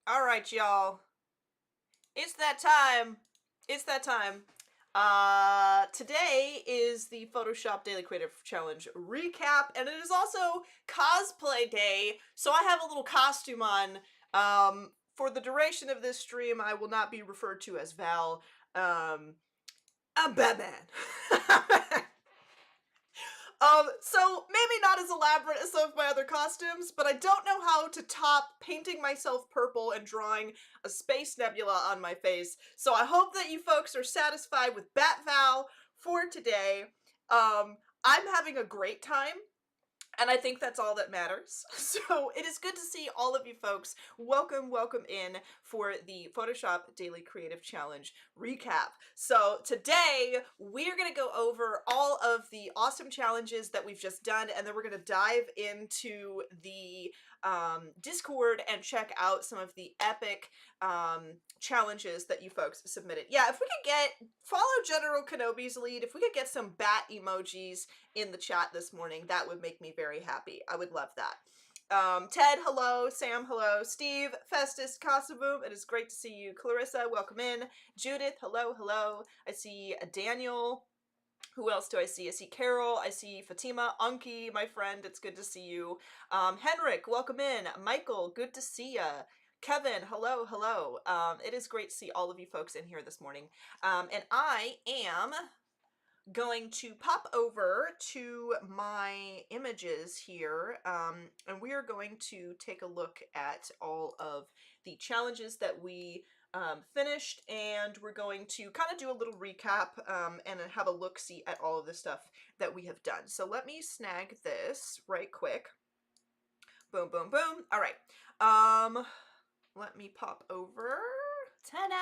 All right, y'all. It's that time. It's that time. Today is the Photoshop Daily Creative Challenge recap, and it is also cosplay day, so I have a little costume on. For the duration of this stream, I will not be referred to as Val. I'm Batman. So maybe not as elaborate as some of my other costumes, but I don't know how to top painting myself purple and drawing a space nebula on my face. So I hope that you folks are satisfied with Bat Val for today. I'm having a great time. And I think that's all that matters. So it is good to see all of you folks. Welcome in for the Photoshop Daily Creative Challenge recap. So today we're going to go over all of the awesome challenges that we've just done, and then we're going to dive into the Discord and check out some of the epic challenges that you folks submitted. Yeah, if we could follow General Kenobi's lead, if we could get some bat emojis in the chat this morning, that would make me very happy. I would love that. Ted, hello. Sam, hello. Steve, Festus, Casaboom, it is great to see you. Clarissa, welcome in. Judith, hello. I see Daniel. Who else do I see? I see Carol, I see Fatima, Unky, my friend, it's good to see you. Henrik, welcome in. Michael, good to see ya. Kevin, hello. It is great to see all of you folks in here this morning. And I am going to pop over to my images here, and we are going to take a look at all of the challenges that we finished, and we're going to kind of do a little recap and have a look-see at all of the stuff that we have done. So let me snag this right quick. Boom. All right. Let me pop over. Ta-da!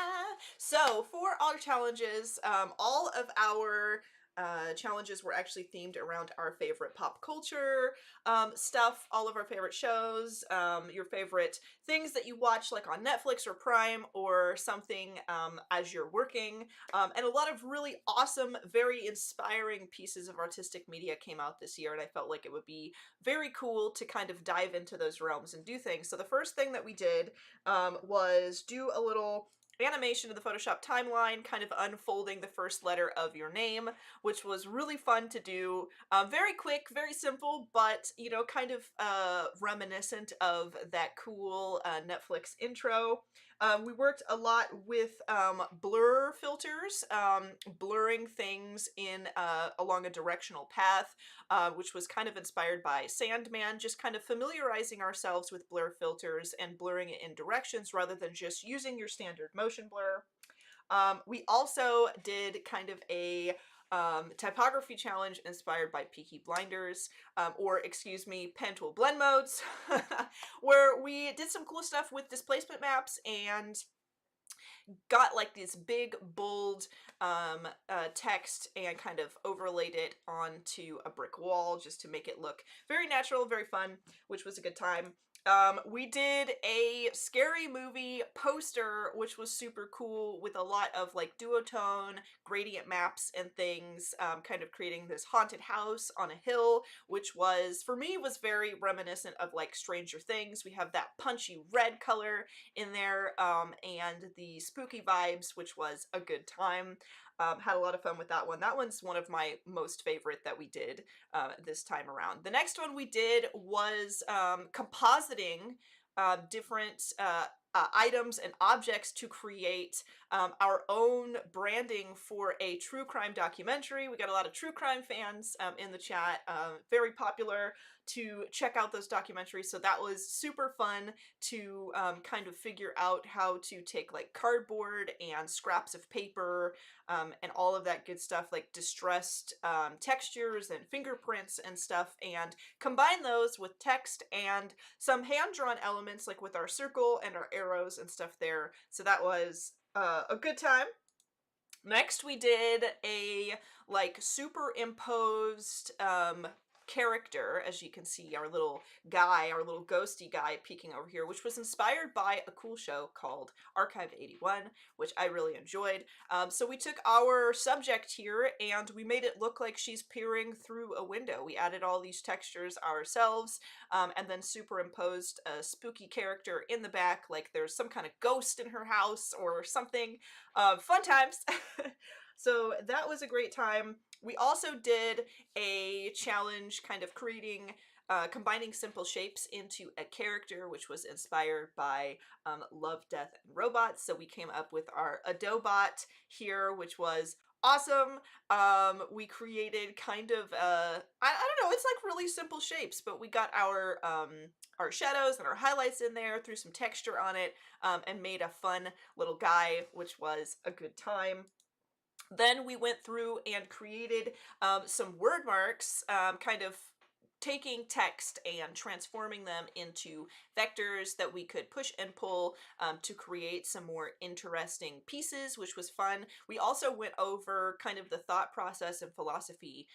So for our challenges, all of our challenges were actually themed around our favorite pop culture stuff, all of our favorite shows, your favorite things that you watch like on Netflix or Prime or something as you're working, and a lot of really awesome, very inspiring pieces of artistic media came out this year, and I felt like it would be very cool to kind of dive into those realms and do things. So the first thing that we did was do a little animation of the Photoshop timeline, kind of unfolding the first letter of your name, which was really fun to do. Very quick, very simple, but, you know, kind of reminiscent of that cool Netflix intro. We worked a lot with blur filters, blurring things in along a directional path, which was kind of inspired by Sandman, just kind of familiarizing ourselves with blur filters and blurring it in directions rather than just using your standard motion blur. We also did kind of a typography challenge inspired by Peaky Blinders, or excuse me, pen tool blend modes, where we did some cool stuff with displacement maps and got like this big bold text and kind of overlaid it onto a brick wall just to make it look very natural, very fun, which was a good time. We did a scary movie poster, which was super cool, with a lot of like duotone gradient maps and things, kind of creating this haunted house on a hill, which was, for me, was very reminiscent of like Stranger Things. We have that punchy red color in there, and the spooky vibes, which was a good time. Had a lot of fun with that one. That one's one of my most favorite that we did this time around. The next one we did was compositing different items and objects to create our own branding for a true crime documentary. We got a lot of true crime fans in the chat, very popular to check out those documentaries, so that was super fun to kind of figure out how to take like cardboard and scraps of paper and all of that good stuff, like distressed textures and fingerprints and stuff, and combine those with text and some hand-drawn elements like with our circle and our arrows and stuff there. So that was a good time. Next we did a like superimposed character, as you can see, our little guy, our little ghosty guy peeking over here, which was inspired by a cool show called Archive 81, which I really enjoyed. So we took our subject here and we made it look like she's peering through a window. We added all these textures ourselves, and then superimposed a spooky character in the back, like there's some kind of ghost in her house or something. Fun times. So that was a great time. We also did a challenge kind of creating combining simple shapes into a character, which was inspired by Love, Death, and Robots. So we came up with our Adobot here, which was awesome. We created kind of I don't know, it's like really simple shapes, but we got our shadows and our highlights in there, threw some texture on it, and made a fun little guy, which was a good time. Then we went through and created some word marks, kind of taking text and transforming them into vectors that we could push and pull to create some more interesting pieces, which was fun. We also went over kind of the thought process and philosophy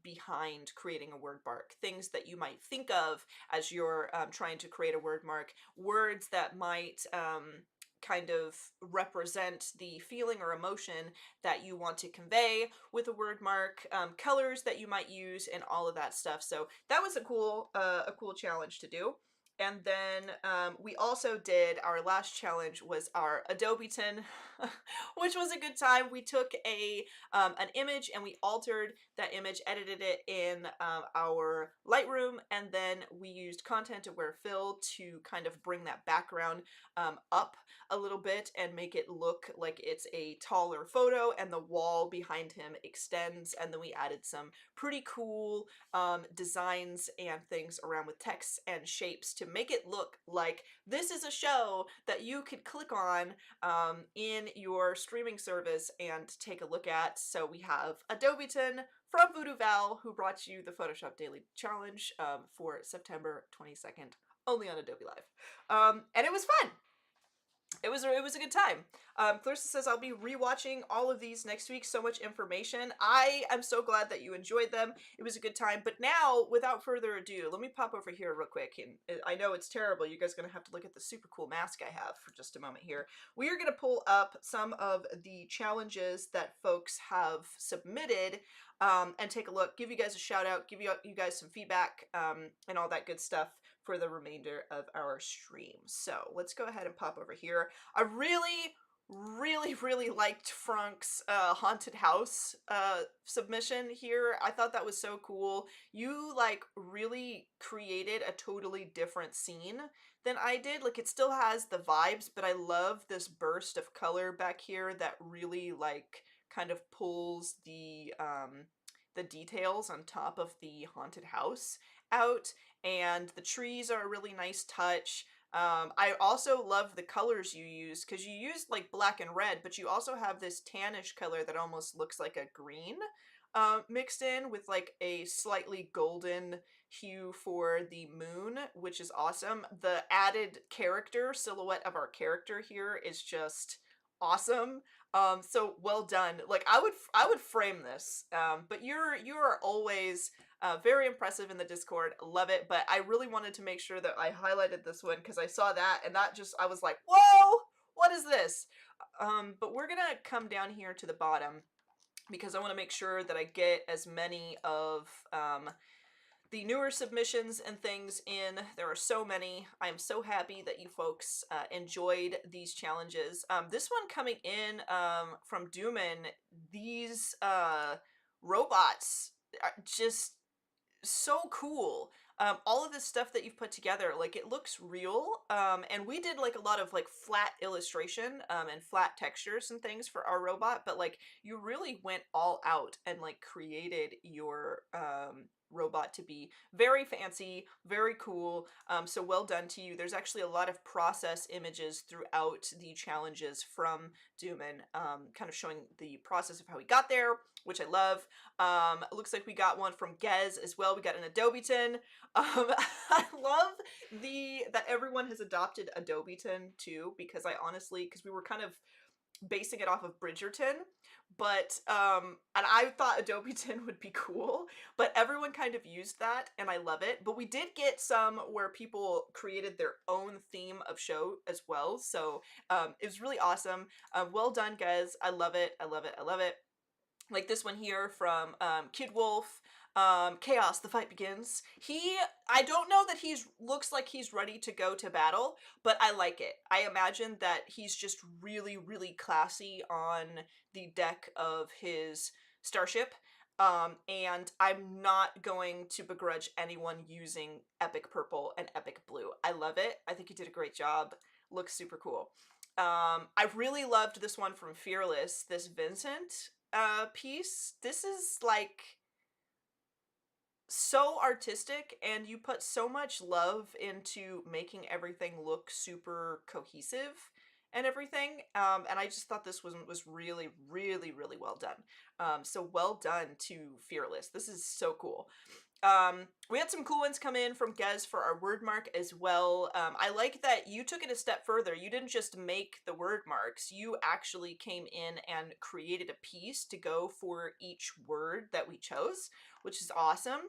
behind creating a word mark, things that you might think of as you're trying to create a word mark, words that might kind of represent the feeling or emotion that you want to convey with a word mark, colors that you might use, and all of that stuff. So that was a cool challenge to do. And then we also did, our last challenge was our Adobeton, which was a good time. We took an image and we altered that image, edited it in our Lightroom, and then we used Content Aware Fill to kind of bring that background up a little bit and make it look like it's a taller photo, and the wall behind him extends, and then we added some pretty cool designs and things around with text and shapes to make it look like this is a show that you could click on in your streaming service and take a look at. So we have Adobeton from VooDoo Val, who brought you the Photoshop Daily Challenge for September 22nd, only on Adobe Live. And it was fun. It was a good time. Clarissa says, I'll be rewatching all of these next week. So much information. I am so glad that you enjoyed them. It was a good time. But now, without further ado, let me pop over here real quick. And I know it's terrible. You guys are going to have to look at the super cool mask I have for just a moment here. We are going to pull up some of the challenges that folks have submitted and take a look, give you guys a shout out, give you guys some feedback and all that good stuff for the remainder of our stream. So let's go ahead and pop over here. I really liked Frank's haunted house submission here. I thought that was so cool. You like really created a totally different scene than I did. Like, it still has the vibes, but I love this burst of color back here that really like kind of pulls the details on top of the haunted house out, and the trees are a really nice touch. I also love the colors you use, because you used like black and red, but you also have this tannish color that almost looks like a green mixed in with like a slightly golden hue for the moon, which is awesome. The added character silhouette of our character here is just awesome. So well done. Like, I would frame this. But you are always very impressive in the Discord. Love it. But I really wanted to make sure that I highlighted this one because I saw that and that just, I was like, whoa, what is this? But we're gonna come down here to the bottom because I want to make sure that I get as many of the newer submissions and things in. There are so many. I am so happy that you folks enjoyed these challenges. This one coming in from Dooman, these robots are just so cool. All of this stuff that you've put together, like, it looks real. And we did like a lot of like flat illustration and flat textures and things for our robot, but like you really went all out and like created your robot to be very fancy, very cool. So well done to you. There's actually a lot of process images throughout the challenges from Dooman, kind of showing the process of how he got there, which I love. It looks like we got one from Gez as well. We got an Adobeton. I love that everyone has adopted Adobeton too, because I honestly, because we were kind of basing it off of Bridgerton, but and I thought Adobe Tin would be cool, but everyone kind of used that and I love it. But we did get some where people created their own theme of show as well. So it was really awesome. Well done, guys. I love it. I love it. I love it. Like this one here from Kid Wolf, Chaos, the fight begins. I don't know that he's looks like he's ready to go to battle, but I like it. I imagine that he's just really, really classy on the deck of his starship. And I'm not going to begrudge anyone using epic purple and epic blue. I love it. I think he did a great job. Looks super cool. I really loved this one from Fearless, this Vincent piece. This is like so artistic and you put so much love into making everything look super cohesive and everything. And I just thought this was really, really, really well done. So well done to Fearless. This is so cool. We had some cool ones come in from Gez for our word mark as well. I like that you took it a step further. You didn't just make the word marks. You actually came in and created a piece to go for each word that we chose, which is awesome.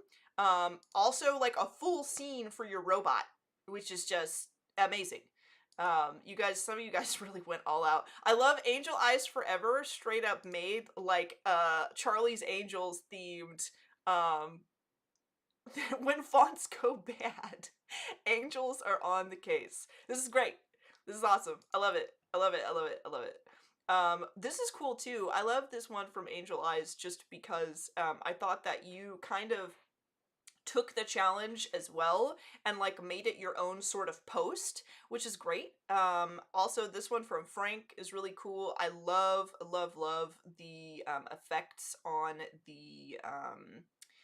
Also like a full scene for your robot, which is just amazing. You guys, some of you guys really went all out. I love Angel Eyes Forever, straight up made like Charlie's Angels themed when fonts go bad, angels are on the case. This is great. This is awesome. I love it. I love it. I love it. I love it. This is cool too. I love this one from Angel Eyes just because I thought that you kind of took the challenge as well and like made it your own sort of post, which is great. Also this one from Frank is really cool. I love, love, love the effects on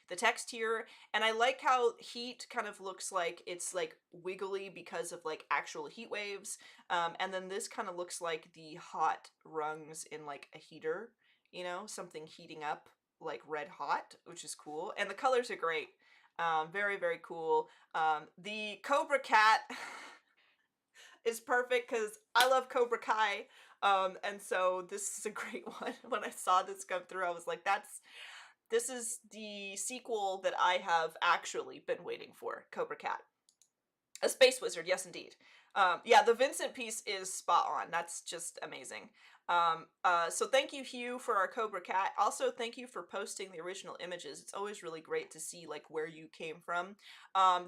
the text here, and I like how heat kind of looks like it's like wiggly because of like actual heat waves, and then this kind of looks like the hot rungs in like a heater, you know, something heating up like red hot, which is cool, and the colors are great. Very, very cool. The Cobra Cat is perfect because I love Cobra Kai, and so this is a great one. When I saw this come through, I was like, this is the sequel that I have actually been waiting for, Cobra Cat. A space wizard, yes indeed. Yeah, the Vincent piece is spot on. That's just amazing. So thank you, Hugh, for our Cobra Cat. Also, thank you for posting the original images. It's always really great to see like where you came from.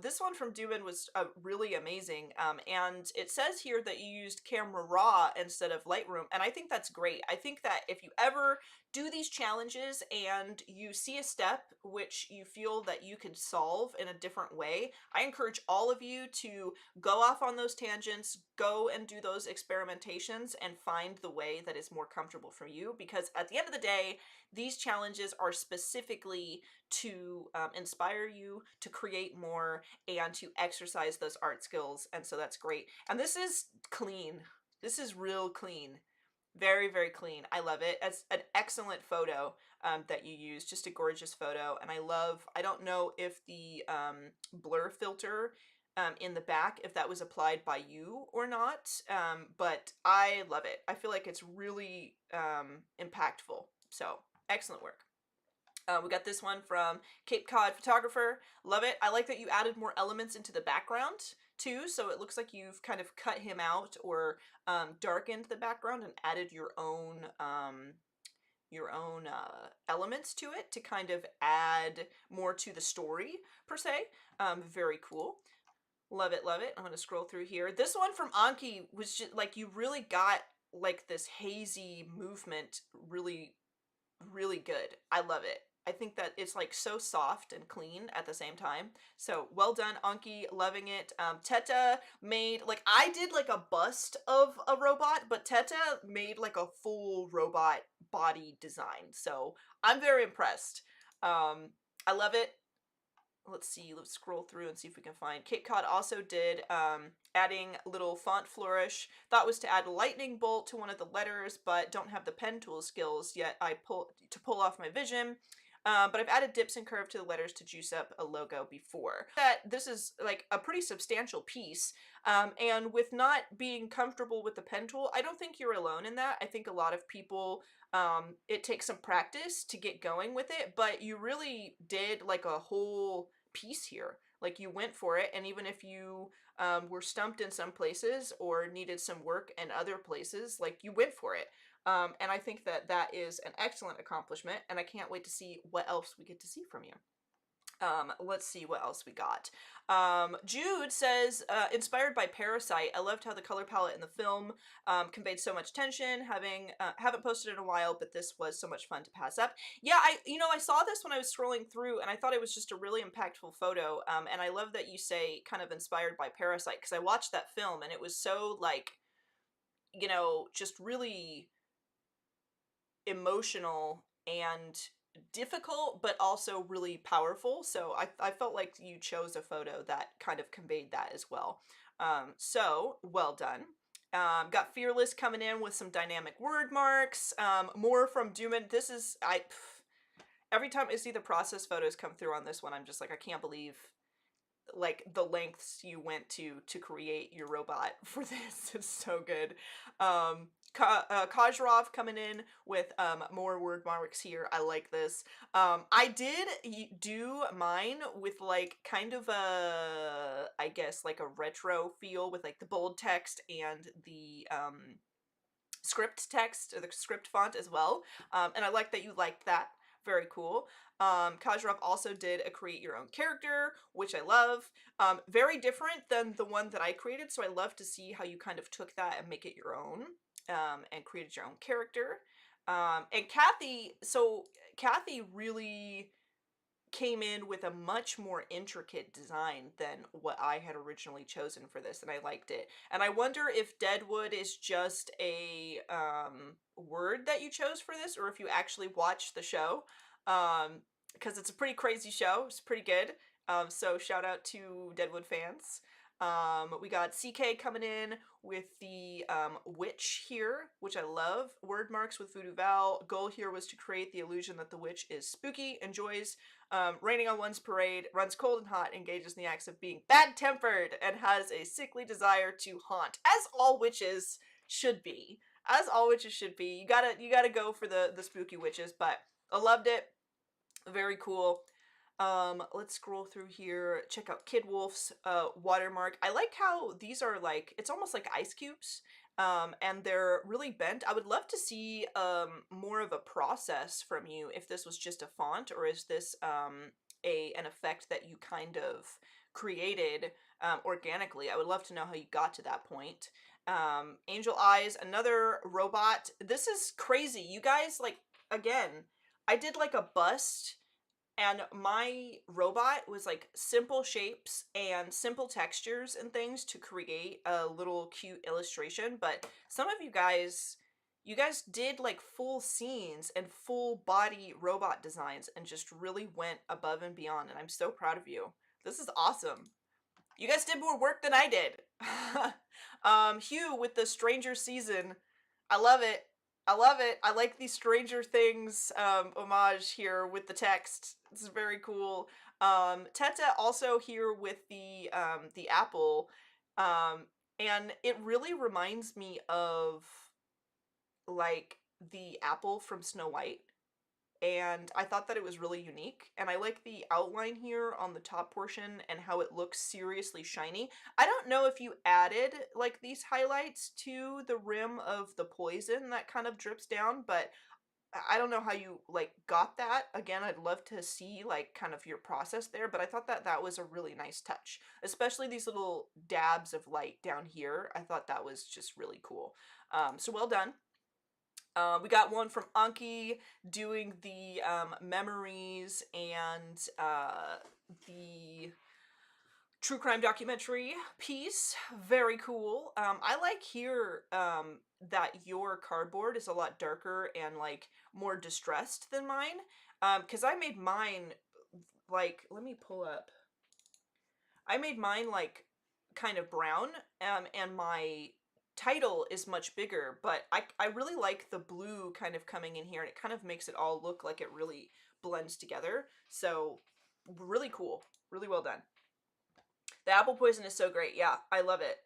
This one from Dubin was really amazing. And it says here that you used Camera Raw instead of Lightroom, and I think that's great. I think that if you ever do these challenges and you see a step which you feel that you can solve in a different way, I encourage all of you to go off on those tangents, go and do those experimentations and find the way that is more comfortable for you, because at the end of the day, these challenges are specifically to inspire you to create more and to exercise those art skills, and so that's great. And this is clean. This is real clean. Very, very clean. I love it. It's an excellent photo that you use. Just a gorgeous photo. And I don't know if the blur filter in the back, if that was applied by you or not, but I love it. I feel like it's really impactful. So, excellent work. We got this one from Cape Cod Photographer. Love it. I like that you added more elements into the background too, so it looks like you've kind of cut him out or darkened the background and added your own elements to it to kind of add more to the story per se. Very cool. Love it, love it. I'm going to scroll through here. This one from Anki was just like, you really got like this hazy movement really, really good. I love it. I think that it's like so soft and clean at the same time. So well done, Anki, loving it. Teta made, like I did like a bust of a robot, but Teta made like a full robot body design. So I'm very impressed. I love it. Let's see, let's scroll through and see if we can find. Cape Cod also did adding a little font flourish. Thought was to add a lightning bolt to one of the letters, but don't have the pen tool skills yet. I pull off my vision. but I've added dips and curve to the letters to juice up a logo before. That this is like a pretty substantial piece, and with not being comfortable with the pen tool, I don't think you're alone in that. I think a lot of people, it takes some practice to get going with it, but you really did like a whole piece here. Like you went for it, and even if you were stumped in some places or needed some work in other places, like you went for it. And I think that that is an excellent accomplishment, and I can't wait to see what else we get to see from you. Let's see what else we got. Jude says, inspired by Parasite, I loved how the color palette in the film conveyed so much tension. Haven't posted in a while, but this was so much fun to pass up. Yeah, I saw this when I was scrolling through, and I thought it was just a really impactful photo. And I love that you say kind of inspired by Parasite, because I watched that film and it was so like, just really emotional and difficult, but also really powerful. So I felt like you chose a photo that kind of conveyed that as well. So well done. Got Fearless coming in with some dynamic word marks. More from Dooman. This is, every time I see the process photos come through on this one, I'm just like, I can't believe like the lengths you went to create your robot for this. It's so good. Kajrov coming in with more word marks here. I like this. I did do mine with like kind of a, I guess like a retro feel with like the bold text and the script text or the script font as well. And I like that you liked that. Very cool. Kajrov also did a create your own character, which I love. Very different than the one that I created, so I love to see how you kind of took that and make it your own, and created your own character. And Kathy really came in with a much more intricate design than what I had originally chosen for this, and I liked it. And I wonder if Deadwood is just a word that you chose for this, or if you actually watched the show, because it's a pretty crazy show. It's pretty good. So shout out to Deadwood fans. We got CK coming in with the witch here, which I love. Word marks with VooDoo Val. Goal here was to create the illusion that the witch is spooky, enjoys raining on one's parade, runs cold and hot, engages in the acts of being bad-tempered, and has a sickly desire to haunt, as all witches should be. As all witches should be. You gotta go for the spooky witches, but I loved it. Very cool. Let's scroll through here. Check out Kid Wolf's watermark. I like how these are like, it's almost like ice cubes, and they're really bent. I would love to see more of a process from you if this was just a font, or is this an effect that you kind of created organically. I would love to know how you got to that point. Angel Eyes, another robot. This is crazy. You guys, like, again, I did like a bust, and my robot was like simple shapes and simple textures and things to create a little cute illustration. But some of you guys did like full scenes and full body robot designs and just really went above and beyond. And I'm so proud of you. This is awesome. You guys did more work than I did. Hugh with the Stranger Season. I love it. I love it. I like the Stranger Things homage here with the text. This is very cool. Teta also here with the apple. And it really reminds me of like the apple from Snow White. And I thought that it was really unique, and I like the outline here on the top portion and how it looks seriously shiny. I don't know if you added like these highlights to the rim of the poison that kind of drips down, but I don't know how you like got that. Again, I'd love to see like kind of your process there, but I thought that that was a really nice touch, especially these little dabs of light down here. I thought that was just really cool. So well done. We got one from Anki doing the memories and the true crime documentary piece. Very cool. I like here that your cardboard is a lot darker and like more distressed than mine. Because I made mine like, let me pull up. I made mine like kind of brown, and my title is much bigger, but I really like the blue kind of coming in here, and it kind of makes it all look like it really blends together. So really cool. Really well done. The apple poison is so great. Yeah, I love it.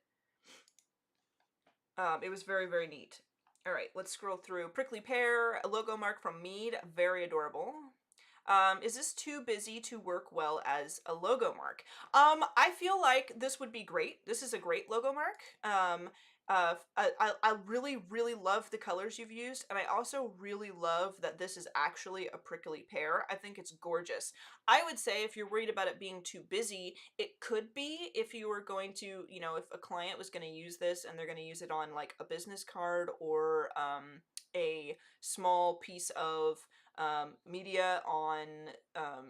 It was very, very neat. All right, let's scroll through. Prickly Pear, a logo mark from Mead, very adorable. Is this too busy to work well as a logo mark? I feel like this would be great. This is a great logo mark. I really, really love the colors you've used, and I also really love that this is actually a prickly pear. I think it's gorgeous. I would say if you're worried about it being too busy, it could be if you were going to, you know, if a client was going to use this and they're going to use it on like a business card or a small piece of media on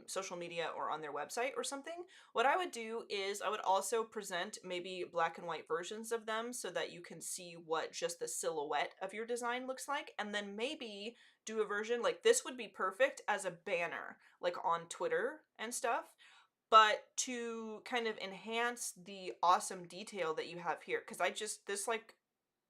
social media or on their website or something. What I would do is I would also present maybe black and white versions of them so that you can see what just the silhouette of your design looks like, and then maybe do a version like this would be perfect as a banner, like on Twitter and stuff. But to kind of enhance the awesome detail that you have here, because this like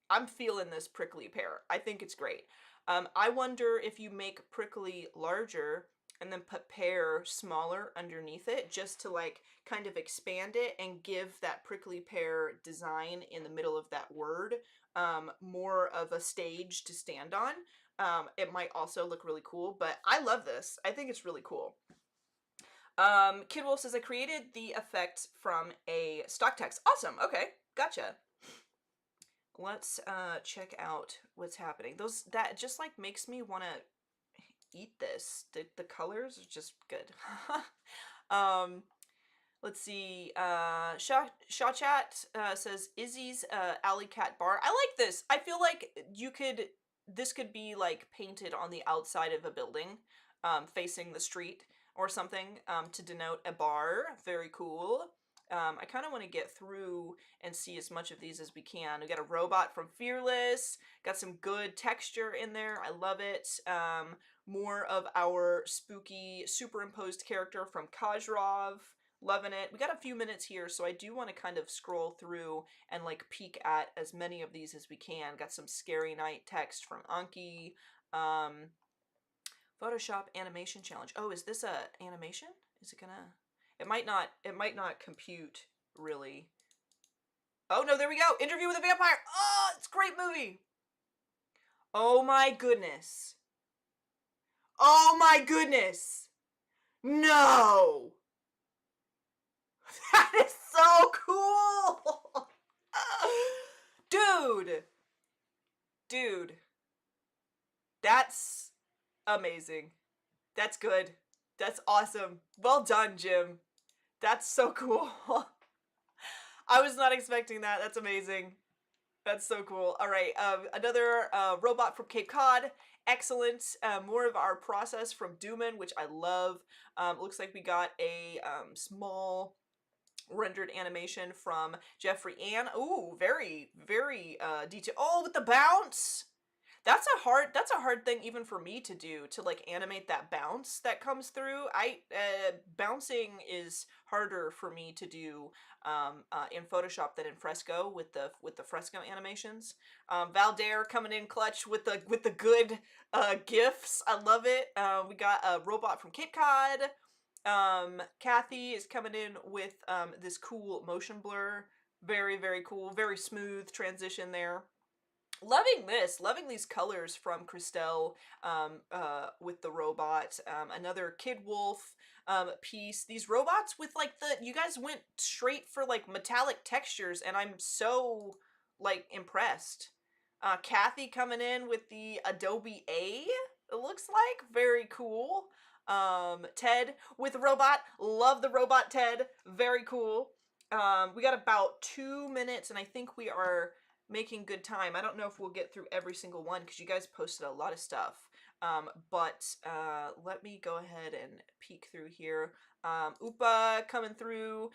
I'm feeling this prickly pear. I think it's great. I wonder if you make prickly larger and then put pear smaller underneath it just to like kind of expand it and give that prickly pear design in the middle of that word more of a stage to stand on. It might also look really cool, but I love this. I think it's really cool. Kid Wolf says, I created the effect from a stock text. Awesome. Okay. Gotcha. Let's check out what's happening. That just like makes me want to eat this. The colors are just good. um let's see. Shaw Chat says Izzy's Alley Cat Bar. I like this. I feel like this could be like painted on the outside of a building facing the street or something to denote a bar. Very cool. I kind of want to get through and see as much of these as we can. We got a robot from Fearless, got some good texture in there. I love it. More of our spooky superimposed character from Kajrov. Loving it. We got a few minutes here, so I do want to kind of scroll through and like peek at as many of these as we can. Got some Scary Night text from Anki. Photoshop animation challenge. Oh, is this a animation? Is it gonna... It might not compute, really. Oh, no, there we go! Interview with a Vampire! Oh, it's a great movie! Oh my goodness. Oh my goodness! No! That is so cool! Dude! Dude. That's amazing. That's good. That's awesome. Well done, Jim. That's so cool. I was not expecting that. That's amazing. That's so cool. All right, another robot from Cape Cod. Excellent. More of our process from Dooman, which I love. Looks like we got a small rendered animation from Jeffrey Ann. Ooh, very, very detailed. Oh, with the bounce! That's a hard thing even for me to do, to like animate that bounce that comes through. Bouncing is harder for me to do in Photoshop than in Fresco with the Fresco animations. Valdair coming in clutch with the good gifs. I love it. We got a robot from Cape Cod. Kathy is coming in with this cool motion blur. Very, very cool. Very smooth transition there. Loving this, loving these colors from Christelle with the robot. Another Kid Wolf piece. These robots with like you guys went straight for like metallic textures, and I'm so like impressed. Kathy coming in with the Adobe A, it looks like. Very cool. Ted with a robot. Love the robot Ted. Very cool. We got about 2 minutes, and I think we are making good time. I don't know if we'll get through every single one because you guys posted a lot of stuff. But let me go ahead and peek through here. Upa coming through.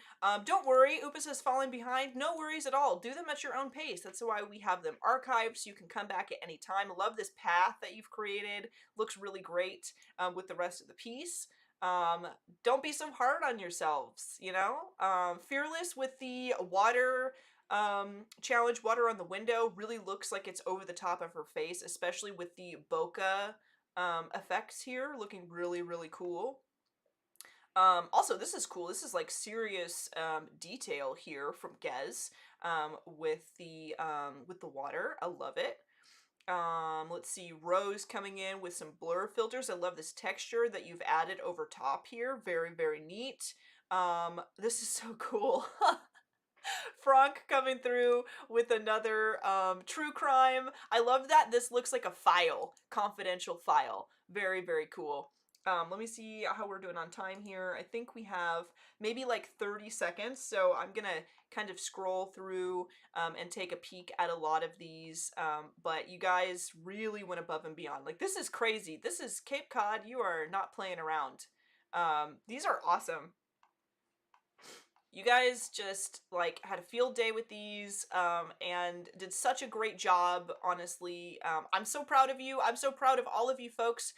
Don't worry, Upa says falling behind. No worries at all. Do them at your own pace. That's why we have them archived so you can come back at any time. Love this path that you've created. Looks really great with the rest of the piece. Don't be so hard on yourselves, you know? Fearless with the water challenge. Water on the window really looks like it's over the top of her face, especially with the bokeh effects here, looking really, really cool. Also, this is cool. This is like serious detail here from Gez with the water. I love it. Let's see, Rose coming in with some blur filters. I love this texture that you've added over top here. Very, very neat. This is so cool. Franck coming through with another true crime. I love that this looks like a file, confidential file. Very, very cool. Let me see how we're doing on time here. I think we have maybe like 30 seconds, so I'm gonna kind of scroll through and take a peek at a lot of these, but you guys really went above and beyond. Like, this is crazy. This is Cape Cod. You are not playing around. These are awesome. You guys just like had a field day with these and did such a great job, honestly. I'm so proud of you. I'm so proud of all of you folks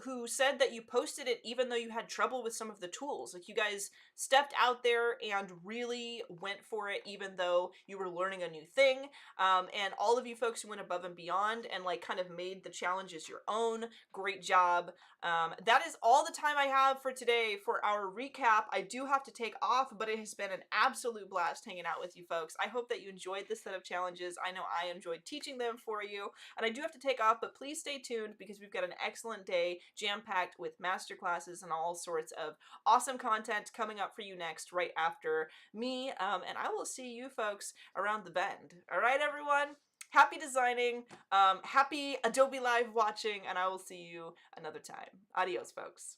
who said that you posted it even though you had trouble with some of the tools. Like, you guys stepped out there and really went for it even though you were learning a new thing. And all of you folks who went above and beyond and like kind of made the challenges your own. Great job. That is all the time I have for today for our recap. I do have to take off, but it has been an absolute blast hanging out with you folks. I hope that you enjoyed this set of challenges. I know I enjoyed teaching them for you, and I do have to take off, but please stay tuned because we've got an excellent day jam-packed with masterclasses and all sorts of awesome content coming up for you next right after me, and I will see you folks around the bend. All right, everyone? Happy designing, happy Adobe Live watching, and I will see you another time. Adios, folks.